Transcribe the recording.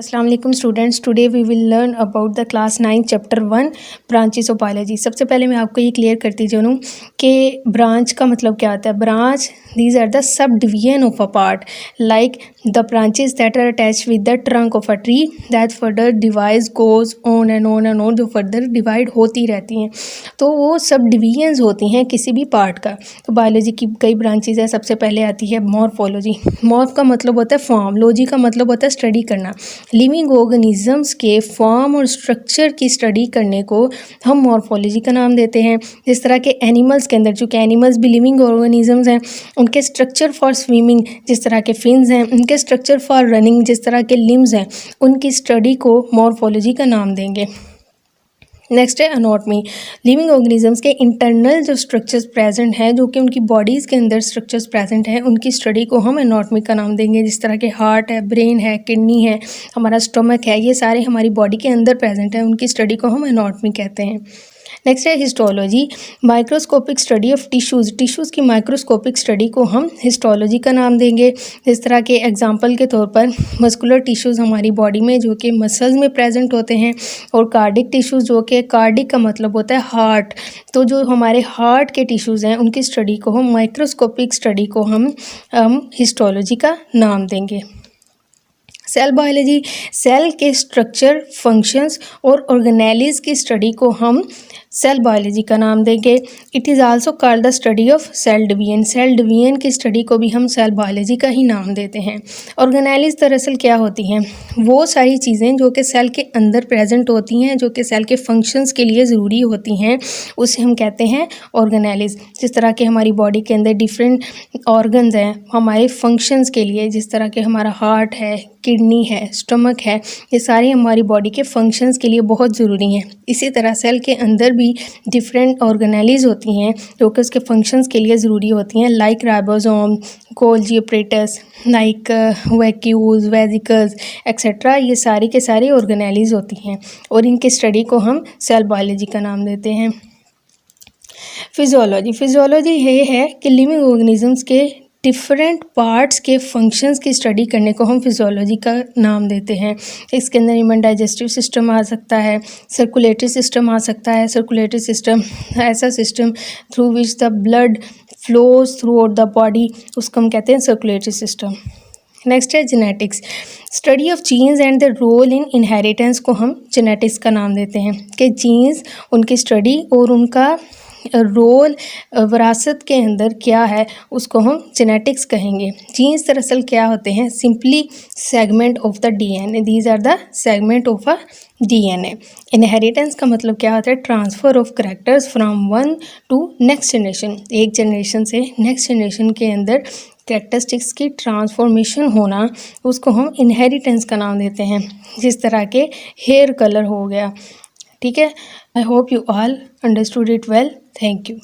अस्सलाम वालेकुम students, today we will learn about the class 9 chapter 1 branches of biology. सबसे पहले मैं आपको ये क्लियर करती चलूँ कि ब्रांच का मतलब क्या होता है। Branch these are the sub division of a part like the branches that are attach with the trunk of a tree that further divide goes on and on and on, जो further divide होती रहती हैं। तो वो सब divisions होती हैं किसी भी पार्ट का। तो बायोलॉजी की कई ब्रांचेस है। सबसे पहले आती है मॉर्फोलॉजी। मॉर्फ का मतलब होता है फॉर्म, लॉजी का मतलब होता है स्टडी करना। लिविंग ऑर्गेनिजम्स के फॉर्म और स्ट्रक्चर की स्टडी करने को हम मॉर्फोलॉजी का नाम देते हैं। जिस तरह के एनिमल्स के अंदर, चूँकि एनिमल्स भी लिविंग ऑर्गेनिजम्स हैं, उनके स्ट्रक्चर फॉर स्विमिंग जिस तरह के फिन्स हैं, उनके स्ट्रक्चर फॉर रनिंग जिस तरह के लिम्स हैं, उनकी स्टडी को मॉर्फोलॉजी का नाम देंगे। नेक्स्ट है एनाटॉमी। लिविंग ऑर्गेनिजम्स के इंटरनल जो स्ट्रक्चर्स प्रेजेंट हैं, जो कि उनकी बॉडीज़ के अंदर स्ट्रक्चर्स प्रेजेंट हैं, उनकी स्टडी को हम एनाटॉमी का नाम देंगे। जिस तरह के हार्ट है, ब्रेन है, किडनी है, हमारा स्टमक है, ये सारे हमारी बॉडी के अंदर प्रेजेंट हैं, उनकी स्टडी को हम एनाटॉमी कहते हैं। नेक्स्ट है histology. Microscopic study of tissues. Tissues की माइक्रोस्कोपिक स्टडी को हम हिस्टोलॉजी का नाम देंगे। जिस तरह के एग्जांपल के तौर पर मस्कुलर टिश्यूज़ हमारी बॉडी में जो कि मसल्स में प्रेजेंट होते हैं, और कार्डिक टिश्यूज़ जो कि कार्डिक का मतलब होता है हार्ट। तो जो हमारे हार्ट के टिश्यूज़ हैं, उनकी स्टडी को हम माइक्रोस्कोपिक स्टडी को हम हिस्टोलॉजी का नाम देंगे। Cell biology. सेल के स्ट्रक्चर, फंक्शंस और ऑर्गेनेलिज की स्टडी को हम सेल बायोलॉजी का नाम देंगे। It is also called the study of cell division. Cell division की स्टडी को भी हम सेल बायोलॉजी का ही नाम देते हैं। ऑर्गेनेलिज दरअसल क्या होती हैं? वो सारी चीज़ें जो कि सेल के अंदर प्रेजेंट होती हैं, जो कि सेल के फंक्शंस के लिए ज़रूरी होती हैं, उसे हम कहते हैं ऑर्गेनेलिज। जिस तरह के हमारी बॉडी के अंदर डिफरेंट ऑर्गन्स हैं हमारे फंक्शंस के लिए, जिस तरह के हमारा हार्ट है, किडनी है, स्टमक है, ये सारी हमारी बॉडी के फंक्शंस के लिए बहुत ज़रूरी हैं। इसी तरह सेल के अंदर भी डिफरेंट ऑर्गेनेलिज होती हैं जो कि उसके फंक्शंस के लिए ज़रूरी होती हैं, like ribosome, Golgi apparatus, like vacuoles, vesicles etcetera. ये सारी के सारी ऑर्गेनेलिज होती हैं और इनकी स्टडी को हम सेल बायोलॉजी का नाम देते हैं। फिजियोलॉजी। फिजियोलॉजी ये है कि लिविंग ऑर्गेनिजम्स के डिफरेंट पार्ट्स के फंक्शंस की स्टडी करने को हम फिजियोलॉजी का नाम देते हैं। इसके अंदर ह्यूमन डाइजेस्टिव सिस्टम आ सकता है, सर्कुलेटरी सिस्टम आ सकता है। सर्कुलेटरी सिस्टम ऐसा system through which the blood flows throughout the body, उसको हम कहते हैं सर्कुलेटरी सिस्टम। नेक्स्ट है genetics. Study of genes and the role in inheritance को हम जेनेटिक्स का नाम देते हैं कि जीन्स, उनकी स्टडी और उनका रोल विरासत के अंदर क्या है, उसको हम जेनेटिक्स कहेंगे। जीन्स दरअसल क्या होते हैं? Simply segment of the DNA. These are the segment of a DNA. Inheritance का मतलब क्या होता है? Transfer of characters from one to next generation. एक जनरेशन से नेक्स्ट जनरेशन के अंदर कैरेक्टरिस्टिक्स की ट्रांसफॉर्मेशन होना, उसको हम इनहेरिटेंस का नाम देते हैं। जिस तरह के हेयर कलर हो गया, ठीक है। I hope you all understood it well. Thank you.